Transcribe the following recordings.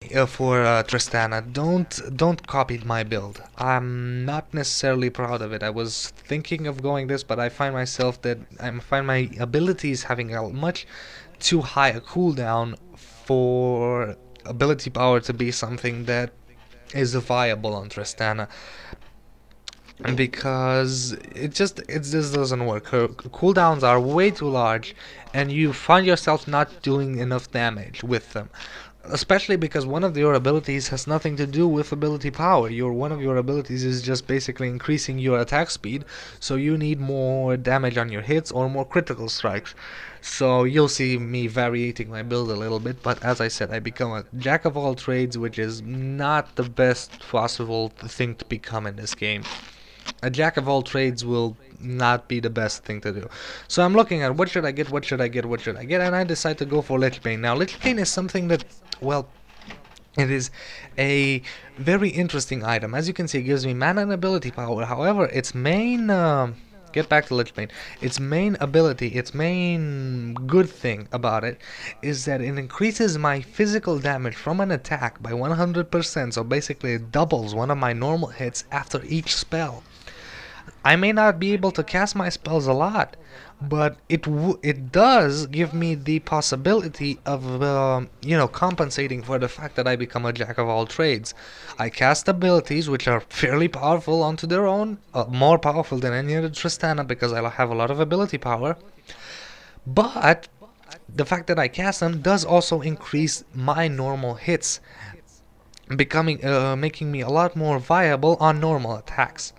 for Tristana. Don't copy my build. I'm not necessarily proud of it. I was thinking of going this, but I find myself that I find my abilities having a much too high a cooldown for ability power to be something that is viable on Tristana, because it just doesn't work. Her cooldowns are way too large, and you find yourself not doing enough damage with them. Especially because one of your abilities has nothing to do with ability power. One of your abilities is just basically increasing your attack speed, so you need more damage on your hits or more critical strikes. So you'll see me variating my build a little bit, but as I said, I become a jack of all trades, which is not the best possible thing to become in this game. A jack of all trades will not be the best thing to do. So I'm looking at what should I get, what should I get, what should I get, and I decide to go for Lich Bane. Now, Lich Bane is something that, well, it is a very interesting item. As you can see, it gives me mana and ability power. However, its main get back to Lich Bane. Its main ability, its main good thing about it is that it increases my physical damage from an attack by 100%. So basically, it doubles one of my normal hits after each spell. I may not be able to cast my spells a lot, but it does give me the possibility of compensating for the fact that I become a jack of all trades. I cast abilities which are fairly powerful onto their own, more powerful than any other Tristana because I have a lot of ability power. But the fact that I cast them does also increase my normal hits, making me a lot more viable on normal attacks,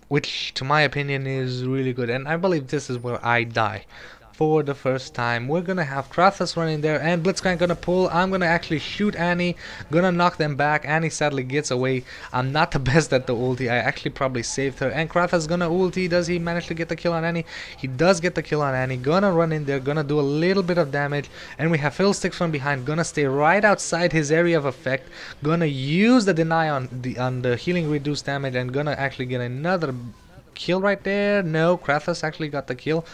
which to my opinion is really good. And I believe this is where I die for the first time. We're gonna have Krathus running there, and Blitzcrank gonna pull. I'm gonna actually shoot Annie, gonna knock them back. Annie sadly gets away. I'm not the best at the ulti. I actually probably saved her, and Krathus gonna ulti. Does he manage to get the kill on Annie? He does get the kill on Annie. Gonna run in there, gonna do a little bit of damage, and we have Fiddlesticks from behind, gonna stay right outside his area of effect, gonna use the deny on the healing reduced damage, and gonna actually get another kill right there. No, Krathus actually got the kill.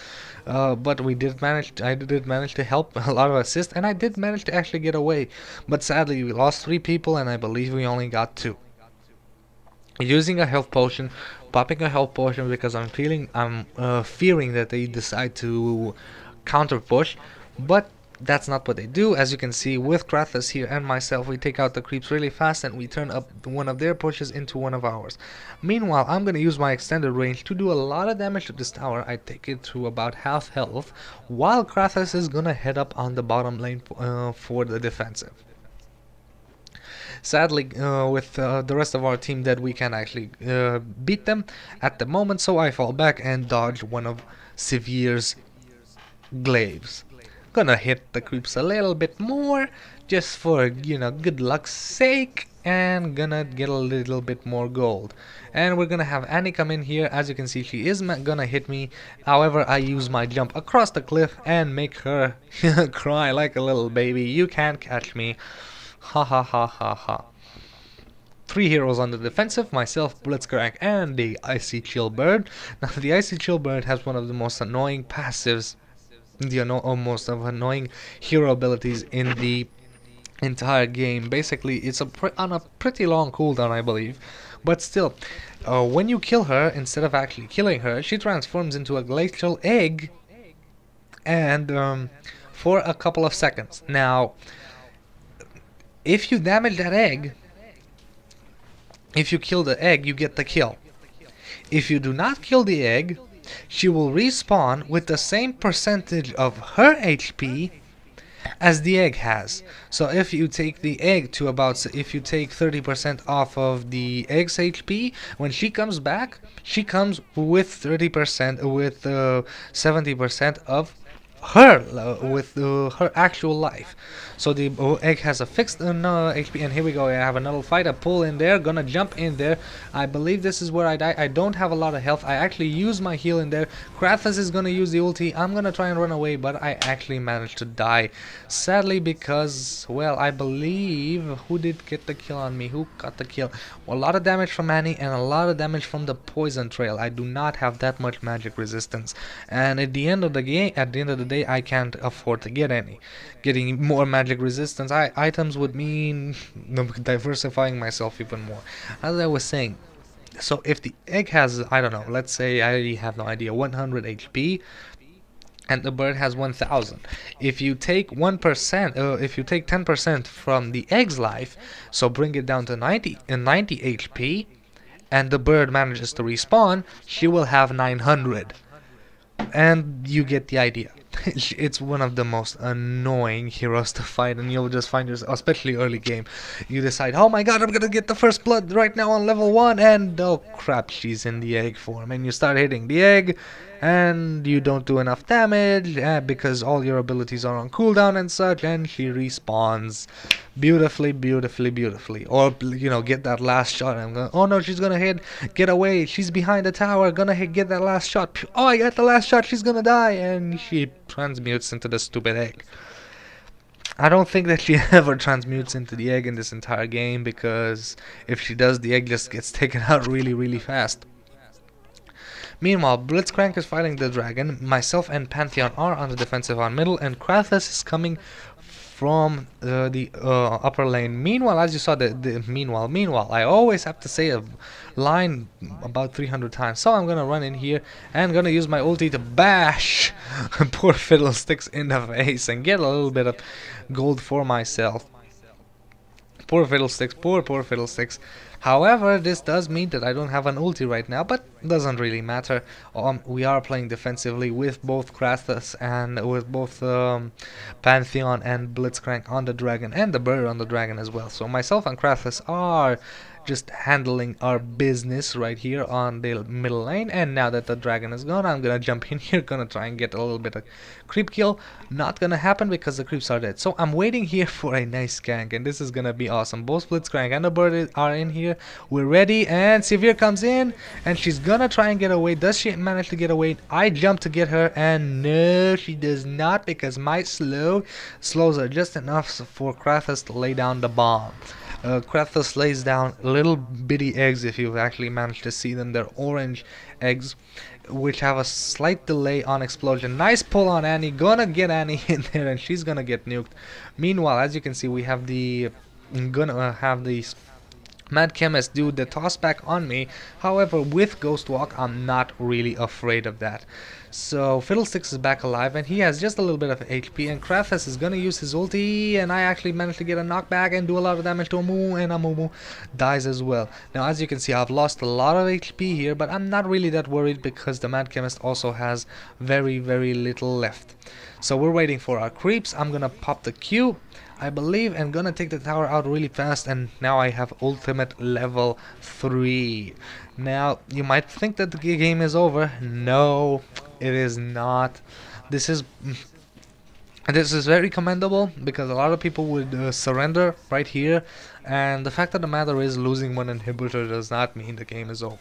But I did manage to help a lot of assist, and I did manage to actually get away. But sadly, we lost 3 people, and I believe we only got 2. Using a health potion, popping a health potion because I'm fearing that they decide to counter push, but that's not what they do. As you can see, with Krathus here and myself, we take out the creeps really fast and we turn up one of their pushes into one of ours. Meanwhile, I'm going to use my extended range to do a lot of damage to this tower. I take it to about half health, while Krathus is going to head up on the bottom lane for the defensive. Sadly, with the rest of our team dead, we can actually beat them at the moment, so I fall back and dodge one of Severe's glaives. Gonna hit the creeps a little bit more just for good luck's sake, and gonna get a little bit more gold. And we're gonna have Annie come in here. As you can see, she is gonna hit me. However, I use my jump across the cliff and make her cry like a little baby. You can't catch me. Ha ha ha ha ha. 3 heroes on the defensive, myself, Blitzcrank, and the Icy Chill Bird. Now, the Icy Chill Bird has one of the most annoying passives, almost of annoying hero abilities in the entire game. Basically, it's on a pretty long cooldown, I believe, but still, when you kill her, instead of actually killing her, she transforms into a glacial egg, and for a couple of seconds. Now, if you damage that egg, if you kill the egg, you get the kill. If you do not kill the egg, she will respawn with the same percentage of her HP as the egg has. So if you take the egg to if you take 30% off of the egg's HP, when she comes back, she comes with 30%, with 70% of her, with her actual life. So the egg has a fixed HP, and here we go. I have another fight. I pull in there, gonna jump in there. I believe this is where I die. I don't have a lot of health. I actually use my heal in there. Krathus is gonna use the ulti. I'm gonna try and run away, but I actually managed to die, sadly, because, well, I believe, who did get the kill on me? Who got the kill? Well, a lot of damage from Annie and a lot of damage from the poison trail. I do not have that much magic resistance, and at the end of the today, I can't afford to get any. Getting more magic resistance items would mean diversifying myself even more. As I was saying, so if the egg has, I don't know, let's say, I have no idea, 100 HP, and the bird has 1000. If you take 1%, if you take 10% from the egg's life, so bring it down to 90 HP, and the bird manages to respawn, she will have 900. And you get the idea. It's one of the most annoying heroes to fight, and you'll just find yourself, especially early game, you decide, oh my god, I'm gonna get the first blood right now on level 1, and oh crap, she's in the egg form, and you start hitting the egg, and you don't do enough damage, because all your abilities are on cooldown and such, and she respawns beautifully, beautifully, beautifully. Or, you know, get that last shot, and I'm going, oh no, she's gonna hit, get away, she's behind the tower, gonna hit, get that last shot, oh, I got the last shot, she's gonna die, and she transmutes into the stupid egg. I don't think that she ever transmutes into the egg in this entire game, because if she does, the egg just gets taken out really, really fast. Meanwhile, Blitzcrank is fighting the dragon, myself and Pantheon are on the defensive on middle, and Krathus is coming from the upper lane. Meanwhile, as you saw, meanwhile, I always have to say a line about 300 times, so I'm gonna run in here and gonna use my ulti to bash poor Fiddlesticks in the face and get a little bit of gold for myself. Poor Fiddlesticks, poor Fiddlesticks. However, this does mean that I don't have an ulti right now, but doesn't really matter. We are playing defensively with both Krathus and with both Pantheon and Blitzcrank on the dragon, and the bird on the dragon as well. So myself and Krathus are just handling our business right here on the middle lane, and now that the dragon is gone, I'm gonna jump in here, gonna try and get a little bit of creep kill. Not gonna happen because the creeps are dead, so I'm waiting here for a nice gank, and this is gonna be awesome. Both Blitzcrank and the bird are in here, we're ready, and Severe comes in, and she's gonna try and get away. Does she manage to get away? I jump to get her, and no, she does not, because my slows her just enough for Krathus to lay down the bomb. Krathus lays down little bitty eggs, if you've actually managed to see them. They're orange eggs, which have a slight delay on explosion. Nice pull on Annie, gonna get Annie in there, and she's gonna get nuked. Meanwhile, as you can see, we have the Mad Chemist do the toss back on me. However, with Ghost Walk, I'm not really afraid of that. So Fiddlesticks is back alive, and he has just a little bit of HP, and Krathus is gonna use his ulti, and I actually managed to get a knockback and do a lot of damage to Amumu, and Amumu dies as well. Now, as you can see, I've lost a lot of HP here, but I'm not really that worried because the Mad Chemist also has very, very little left. So we're waiting for our creeps. I'm gonna pop the Q, I believe, and gonna take the tower out really fast, and now I have ultimate level 3. Now, you might think that the game is over. No, it is not. This is very commendable, because a lot of people would surrender right here, and the fact of the matter is, losing one inhibitor does not mean the game is over.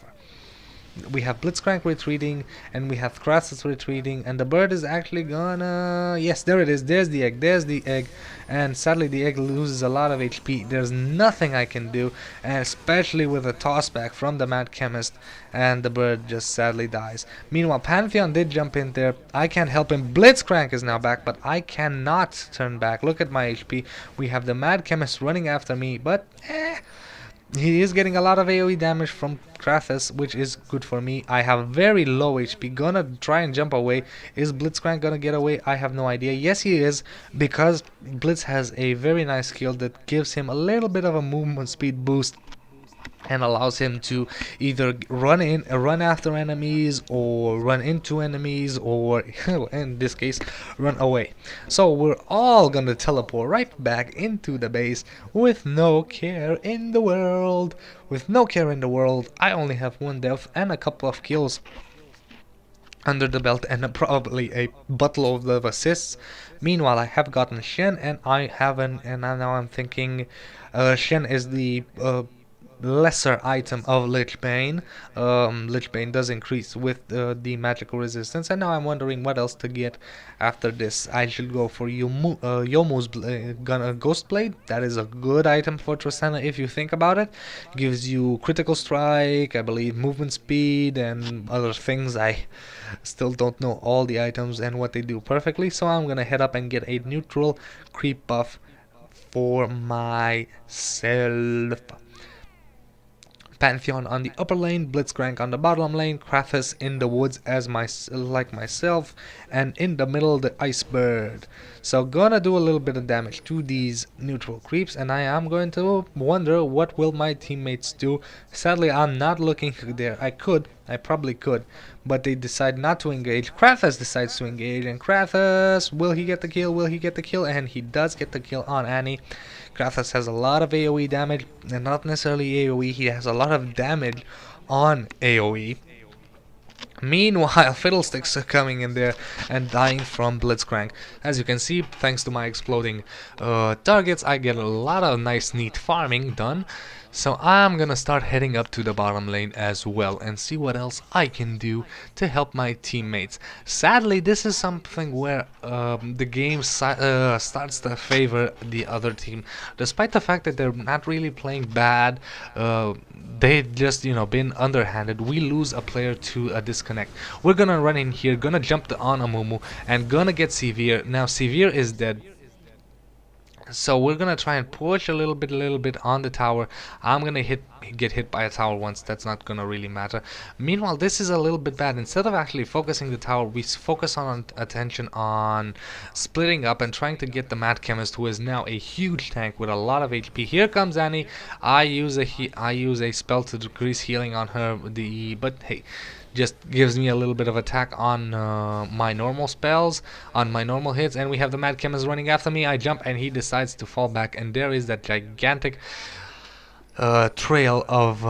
We have Blitzcrank retreating, and we have Krathus retreating, and the bird is actually gonna... Yes, there it is. There's the egg, and sadly the egg loses a lot of HP. There's nothing I can do, and especially with a tossback from the Mad Chemist, and the bird just sadly dies. Meanwhile, Pantheon did jump in there. I can't help him. Blitzcrank is now back, but I cannot turn back. Look at my HP. We have the Mad Chemist running after me, but he is getting a lot of AoE damage from Krathus, which is good for me. I have very low HP. Gonna try and jump away. Is Blitzcrank gonna get away? I have no idea. Yes, he is, because Blitz has a very nice skill that gives him a little bit of a movement speed boost, and allows him to either run after enemies, or run into enemies, or in this case, run away. So we're all gonna teleport right back into the base with no care in the world. With no care in the world, I only have 1 death and a couple of kills under the belt, and probably a buttload of assists. Meanwhile, I have gotten Shen, and I haven't, and now I'm thinking Shen is the lesser item of Lich Bane. Lich Bane does increase with the magical resistance, and now I'm wondering what else to get after this. I should go for Yomu's Ghost Blade. That is a good item for Tristana if you think about it. Gives you critical strike, I believe movement speed, and other things. I still don't know all the items and what they do perfectly, so I'm gonna head up and get a neutral creep buff for myself. Pantheon on the upper lane, Blitzcrank on the bottom lane, Krathus in the woods as like myself, and in the middle the Icebird. So gonna do a little bit of damage to these neutral creeps, and I am going to wonder what will my teammates do. Sadly, I'm not looking there. I probably could, but they decide not to engage. Krathus decides to engage, and Krathus, will he get the kill? Will he get the kill? And he does get the kill on Annie. Krathus has a lot of AoE damage, and not necessarily AoE, he has a lot of damage on AoE. Meanwhile, Fiddlesticks are coming in there and dying from Blitzcrank. As you can see, thanks to my exploding targets, I get a lot of nice neat farming done. So I'm gonna start heading up to the bottom lane as well and see what else I can do to help my teammates. Sadly, this is something where the game starts to favor the other team. Despite the fact that they're not really playing bad, they've just, been underhanded. We lose a player to a disconnect. We're gonna run in here, gonna jump on Amumu, and gonna get Severe. Now, Severe is dead. So we're gonna try and push a little bit on the tower. I'm gonna get hit by a tower once. That's not gonna really matter. Meanwhile, this is a little bit bad. Instead of actually focusing the tower, we focus on attention on splitting up and trying to get the Mad Chemist, who is now a huge tank with a lot of HP. Here comes Annie. I use a spell to decrease healing on her. But hey, just gives me a little bit of attack on my normal spells, on my normal hits, and we have the Mad Chemist running after me. I jump and he decides to fall back, and there is that gigantic trail of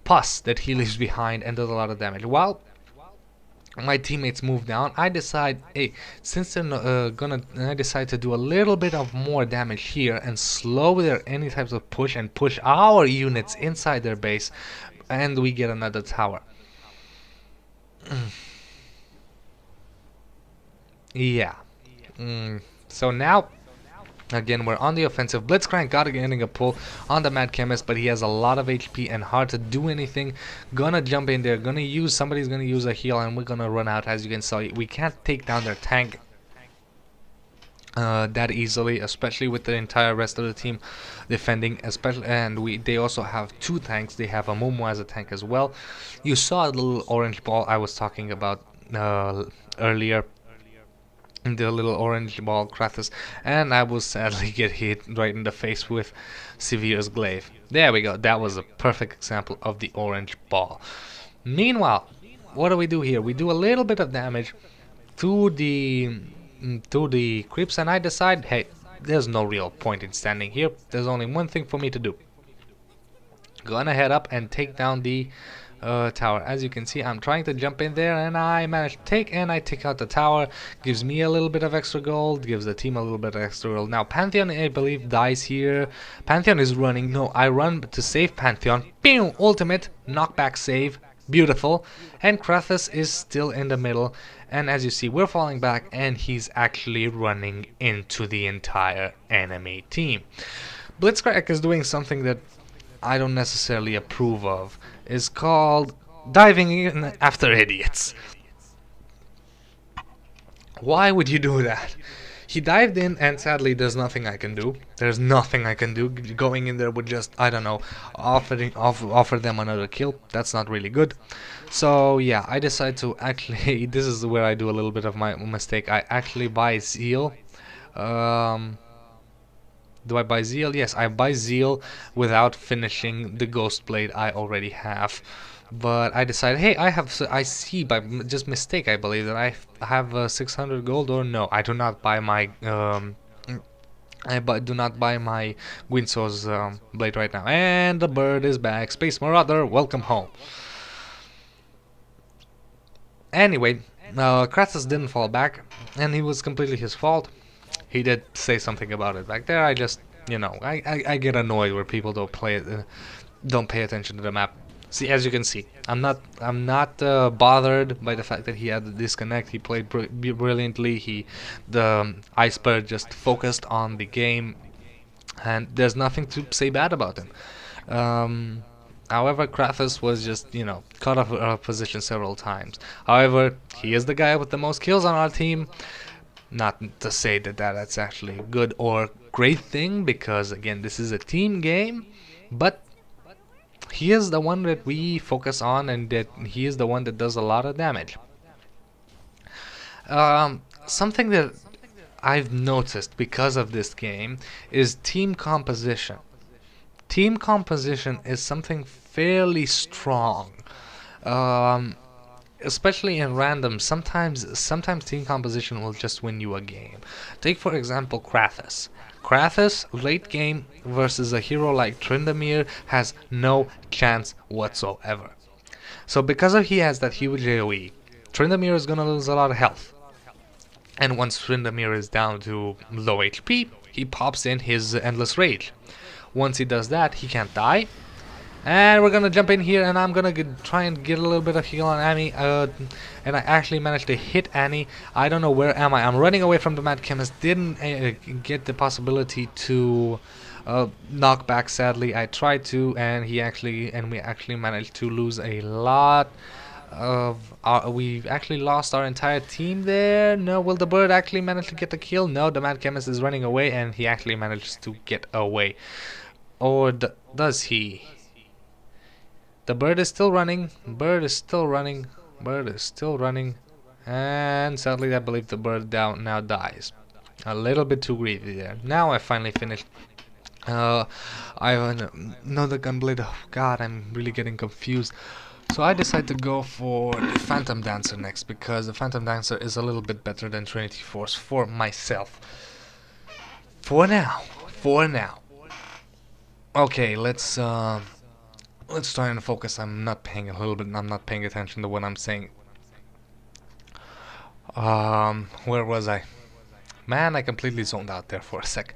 pus that he leaves behind and does a lot of damage. While my teammates move down, I decide, hey, since they're I decide to do a little bit of more damage here and slow their any types of push and push our units inside their base, and we get another tower. Yeah. So now, again, we're on the offensive. Blitzcrank getting a pull on the Mad Chemist, but he has a lot of HP and hard to do anything. Gonna jump in there, somebody's gonna use a heal, and we're gonna run out. As you can see, we can't take down their tank that easily, especially with the entire rest of the team defending, and they also have two tanks. They have a Momo as a tank as well. You saw the little orange ball I was talking about earlier, the little orange ball Krathus, and I will sadly get hit right in the face with Severe's glaive. There we go. That was a perfect example of the orange ball. Meanwhile, what do we do here? We do a little bit of damage to the creeps, and I decide, hey, there's no real point in standing here. There's only one thing for me to do. Gonna head up and take down the tower. As you can see, I'm trying to jump in there, and I managed to take out the tower. Gives me a little bit of extra gold, gives the team a little bit of extra gold. Now Pantheon, I believe, dies here. Pantheon is running. No, I run to save Pantheon. Pew! Ultimate knockback save. Beautiful. And Krathus is still in the middle, and as you see, we're falling back, and he's actually running into the entire enemy team. Blitzcrank is doing something that I don't necessarily approve of. It's called diving in after idiots. Why would you do that? He dived in, and sadly there's nothing I can do. There's nothing I can do. Going in there would just, I don't know, offer them another kill. That's not really good. So yeah, I decide to actually, this is where I do a little bit of my mistake. I actually buy Zeal. Do I buy Zeal? Yes, I buy Zeal without finishing the Ghost Blade I already have. But I decided, hey, I see by just mistake, I believe, that I have 600 gold, or no, I do not buy my do not buy my Gwynso's blade right now. And the bird is back. Space Marauder, welcome home. Anyway, Kratos didn't fall back, and it was completely his fault. He did say something about it back there. I just you know, I get annoyed where people don't pay attention to the map. See, as you can see, I'm not bothered by the fact that he had the disconnect. He played brilliantly. The iceberg just focused on the game, and there's nothing to say bad about him. Um, However, Krathus was just, caught off position several times. However, he is the guy with the most kills on our team. Not to say that that's actually a good or great thing, because again, this is a team game, but he is the one that we focus on, and that he is the one that does a lot of damage. Something that I've noticed because of this game is team composition. Team composition is something fairly strong. Um, Especially in random, sometimes team composition will just win you a game. Take for example Krathus. Krathus late game versus a hero like Tryndamere has no chance whatsoever. So because of he has that huge AoE, Tryndamere is gonna lose a lot of health. And once Tryndamere is down to low HP, he pops in his Endless Rage. Once he does that, he can't die. And we're gonna jump in here, and I'm gonna try and get a little bit of heal on Annie. And I actually managed to hit Annie. I don't know where am I. I'm running away from the Mad Chemist. Didn't get the possibility to knock back. Sadly, I tried to, and we actually managed to lose a lot. We actually lost our entire team there. No, will the bird actually manage to get the kill? No, the Mad Chemist is running away, and he actually manages to get away. Or does he? The bird is still running. Bird is still running. Bird is still running. And sadly, I believe the bird now dies. A little bit too greedy there. Now I finally finished. I have another gunblade. Oh God, I'm really getting confused. So I decided to go for the Phantom Dancer next, because the Phantom Dancer is a little bit better than Trinity Force for myself. For now. For now. Okay, let's try and focus. I'm not paying attention to what I'm saying. Where was I? Man, I completely zoned out there for a sec.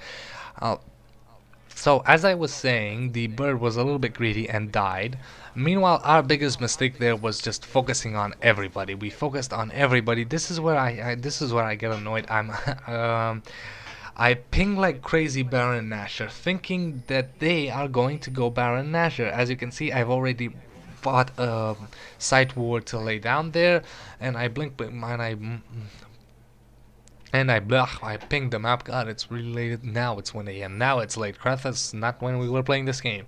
So as I was saying, the bird was a little bit greedy and died. Meanwhile, our biggest mistake there was just focusing on everybody. We focused on everybody. This is where I get annoyed. I ping like crazy Baron Nashor, thinking that they are going to go Baron Nashor. As you can see, I've already bought a Sight Ward to lay down there, and I blink and I pinged the map. God, it's really late. Now it's 1 AM. Now it's late. Krathus, not when we were playing this game.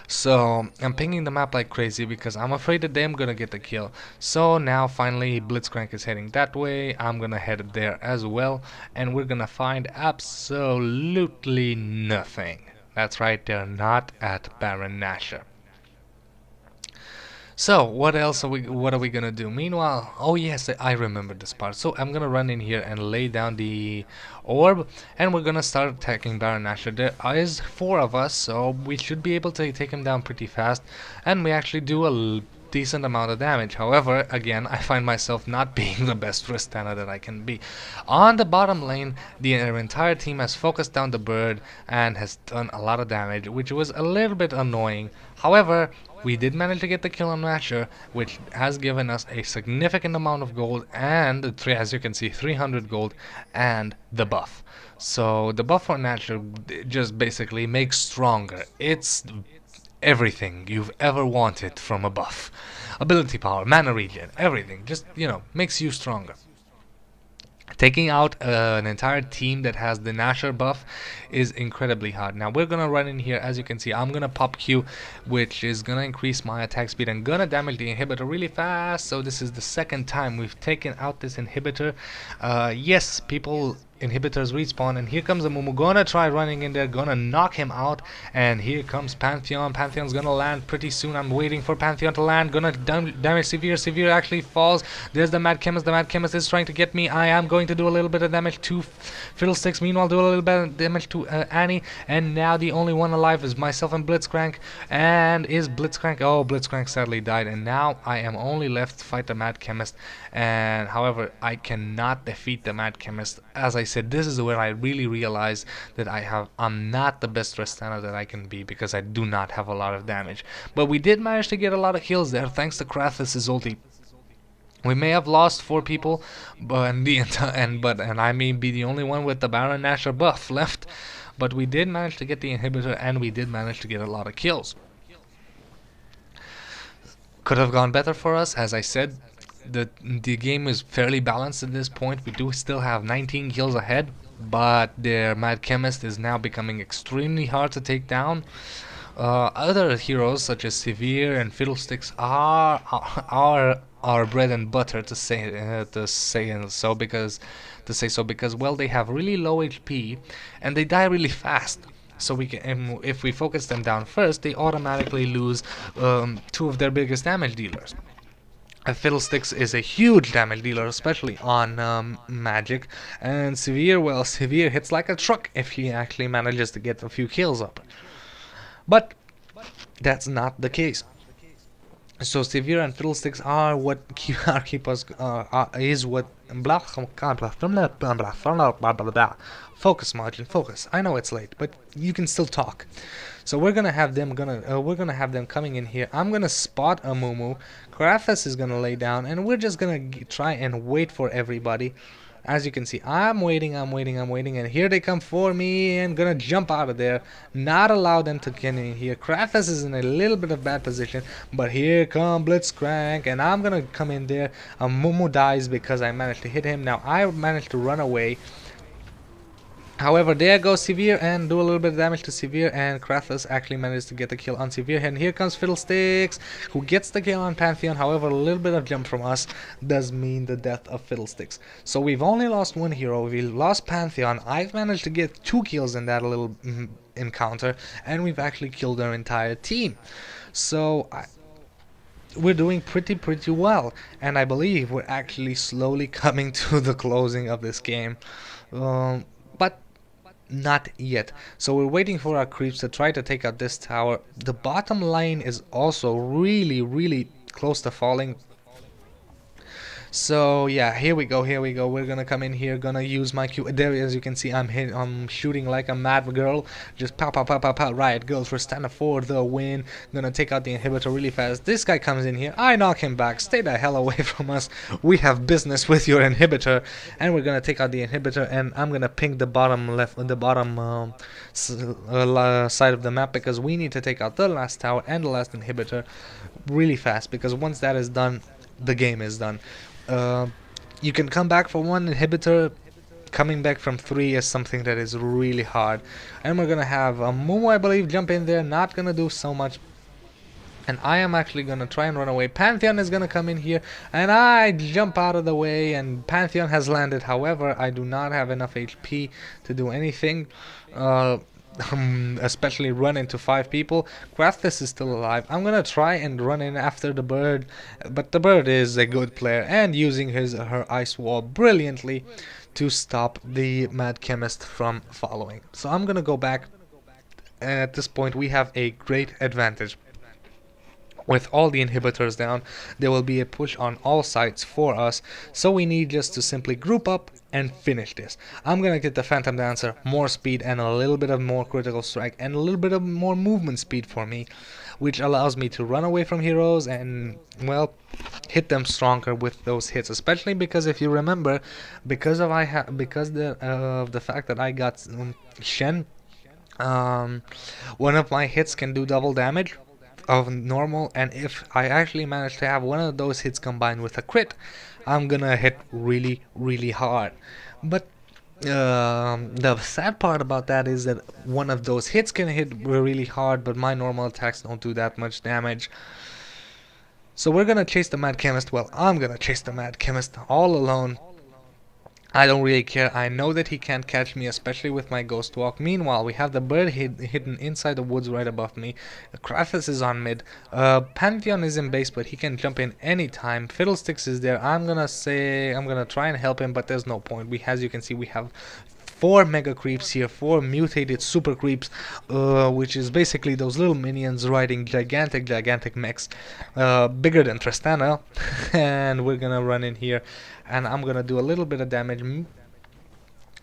So I'm pinging the map like crazy because I'm afraid that they're gonna get the kill. So now finally Blitzcrank is heading that way. I'm gonna head there as well, and we're gonna find absolutely nothing. That's right, they're not at Baron Nashor. So what are we gonna do? Meanwhile, oh yes, I remember this part. So I'm gonna run in here and lay down the orb, and we're gonna start attacking Baron Nashor. There is 4 of us, so we should be able to take him down pretty fast, and we actually do a decent amount of damage. However, again, I find myself not being the best Tristana that I can be. On the bottom lane, the entire team has focused down the bird and has done a lot of damage, which was a little bit annoying. However, we did manage to get the kill on Nashor, which has given us a significant amount of gold, and as you can see, 300 gold and the buff. So the buff for Nashor just basically makes stronger. It's everything you've ever wanted from a buff. Ability power, mana regen, everything. Just, makes you stronger. Taking out an entire team that has the Nashor buff is incredibly hard. Now we're gonna run in here. As you can see, I'm gonna pop Q, which is gonna increase my attack speed and gonna damage the inhibitor really fast. So this is the second time we've taken out this inhibitor. Yes, inhibitors respawn, and here comes a Mumu, gonna try running in there, gonna knock him out, and here comes Pantheon. Pantheon's gonna land pretty soon. I'm waiting for Pantheon to land, gonna damage Severe. Severe actually falls. There's the Mad Chemist. The Mad Chemist is trying to get me. I am going to do a little bit of damage to Fiddlesticks, meanwhile do a little bit of damage to Annie, and now the only one alive is myself and Blitzcrank. And is Blitzcrank? Oh, Blitzcrank sadly died, and now I am only left to fight the Mad Chemist. And however, I cannot defeat the Mad Chemist. As I said, this is where I really realized that I'm not the best Tristana that I can be, because I do not have a lot of damage. But we did manage to get a lot of kills there thanks to cho'gath's ulti. We may have lost 4 people, but and I may be the only one with the Baron Nashor buff left, but we did manage to get the inhibitor, and we did manage to get a lot of kills. Could have gone better for us, as I said. The game is fairly balanced at this point. We do still have 19 kills ahead, but their Mad Chemist is now becoming extremely hard to take down. Other heroes such as Severe and Fiddlesticks are our bread and butter, to say so because well, they have really low HP and they die really fast. So we can, if we focus them down first, they automatically lose 2 of their biggest damage dealers. Fiddlesticks is a huge damage dealer, especially on magic, and Severe, well, Severe hits like a truck if he actually manages to get a few kills up. But that's not the case. So Severe and Fiddlesticks are what keep us is what focus, Margin, focus. I know it's late, but you can still talk. So we're gonna have them coming in here. I'm gonna spot a Mumu. cho'gath is gonna lay down, and we're just gonna try and wait for everybody. As you can see, I'm waiting, and here they come for me, and gonna jump out of there. Not allow them to get in here. cho'gath is in a little bit of bad position, but here come Blitzcrank, and I'm gonna come in there. Mumu dies because I managed to hit him. Now I managed to run away. However, there goes Severe and do a little bit of damage to Severe, and cho'gath actually managed to get the kill on Severe, and here comes Fiddlesticks, who gets the kill on Pantheon. However, a little bit of jump from us does mean the death of Fiddlesticks. So we've only lost 1 hero, we lost Pantheon. I've managed to get 2 kills in that little encounter, and we've actually killed our entire team. So we're doing pretty well, and I believe we're actually slowly coming to the closing of this game. But not yet. So we're waiting for our creeps to try to take out this tower. The bottom line is also really close to falling. So yeah, here we go. We're gonna come in here, gonna use my Q. There, as you can see, I'm shooting like a mad girl. Just pow. Riot Girls for Tristana for the win. Gonna take out the inhibitor really fast. This guy comes in here. I knock him back. Stay the hell away from us. We have business with your inhibitor, and we're gonna take out the inhibitor. And I'm gonna ping the bottom left, the bottom side of the map, because we need to take out the last tower and the last inhibitor really fast. Because once that is done, the game is done. You can come back for 1 inhibitor. Coming back from 3 is something that is really hard. And we're gonna have Mumu, I believe, jump in there. Not gonna do so much. And I am actually gonna try and run away. Pantheon is gonna come in here, and I jump out of the way, and Pantheon has landed. However, I do not have enough HP to do anything. Especially run into 5 people. cho'gath is still alive. I'm gonna try and run in after the bird, but the bird is a good player and using her ice wall brilliantly to stop the Mad Chemist from following. So I'm gonna go back, and at this point we have a great advantage. With all the inhibitors down, there will be a push on all sides for us, so we need just to simply group up and finish this. I'm gonna get the Phantom Dancer, more speed and a little bit of more critical strike and a little bit of more movement speed for me, which allows me to run away from heroes and, well, hit them stronger with those hits. Especially because if you remember, because of the fact that I got Shen, one of my hits can do double damage of normal, and if I actually manage to have one of those hits combined with a crit, I'm gonna hit really hard. But the sad part about that is that one of those hits can hit really hard, but my normal attacks don't do that much damage. So we're gonna chase the Mad Chemist. Well, I'm gonna chase the Mad Chemist all alone. I don't really care. I know that he can't catch me, especially with my Ghost Walk. Meanwhile, we have the bird hidden inside the woods right above me. cho'gath is on mid. Pantheon is in base, but he can jump in anytime. Fiddlesticks is there. I'm gonna try and help him, but there's no point. As you can see, we have 4 mega creeps here, 4 mutated super creeps, which is basically those little minions riding gigantic mechs, bigger than Tristana. And we're gonna run in here, and I'm gonna do a little bit of damage.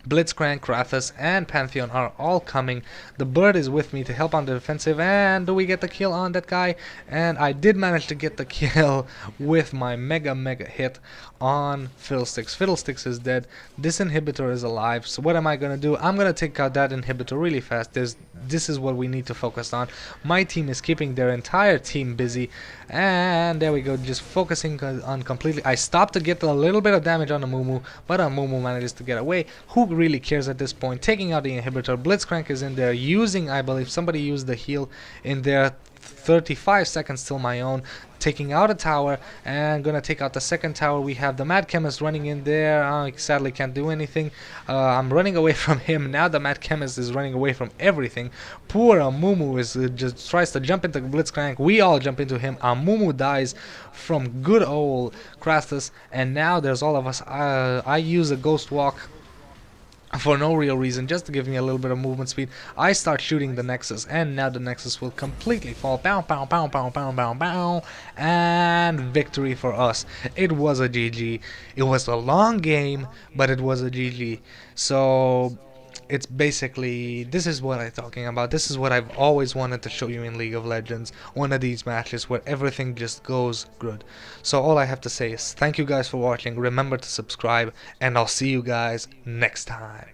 Blitzcrank, Krathus, and Pantheon are all coming. The bird is with me to help on the defensive, and do we get the kill on that guy? And I did manage to get the kill with my mega hit on Fiddlesticks. Fiddlesticks is dead. This inhibitor is alive. So what am I gonna do? I'm gonna take out that inhibitor really fast. This is what we need to focus on. My team is keeping their entire team busy, and there we go, just focusing on completely. I stopped to get a little bit of damage on the Mumu, but Mumu manages to get away. Who really cares at this point? Taking out the inhibitor. Blitzcrank is in there using, I believe somebody used the heal in there. 35 seconds till my own, taking out a tower, and gonna take out the second tower. We have the Mad Chemist running in there. I sadly can't do anything. I'm running away from him. Now the Mad Chemist is running away from everything. Poor Amumu is just tries to jump into Blitzcrank. We all jump into him. Amumu dies from good old Krathus, and now there's all of us. I use a Ghost Walk for no real reason, just to give me a little bit of movement speed. I start shooting the Nexus, and now the Nexus will completely fall. Bow, bow, bow, bow, bow, bow, bow, and victory for us. It was a GG. It was a long game, but it was a GG. So it's basically, this is what I'm talking about. This is what I've always wanted to show you in League of Legends. One of these matches where everything just goes good. So all I have to say is thank you guys for watching. Remember to subscribe, and I'll see you guys next time.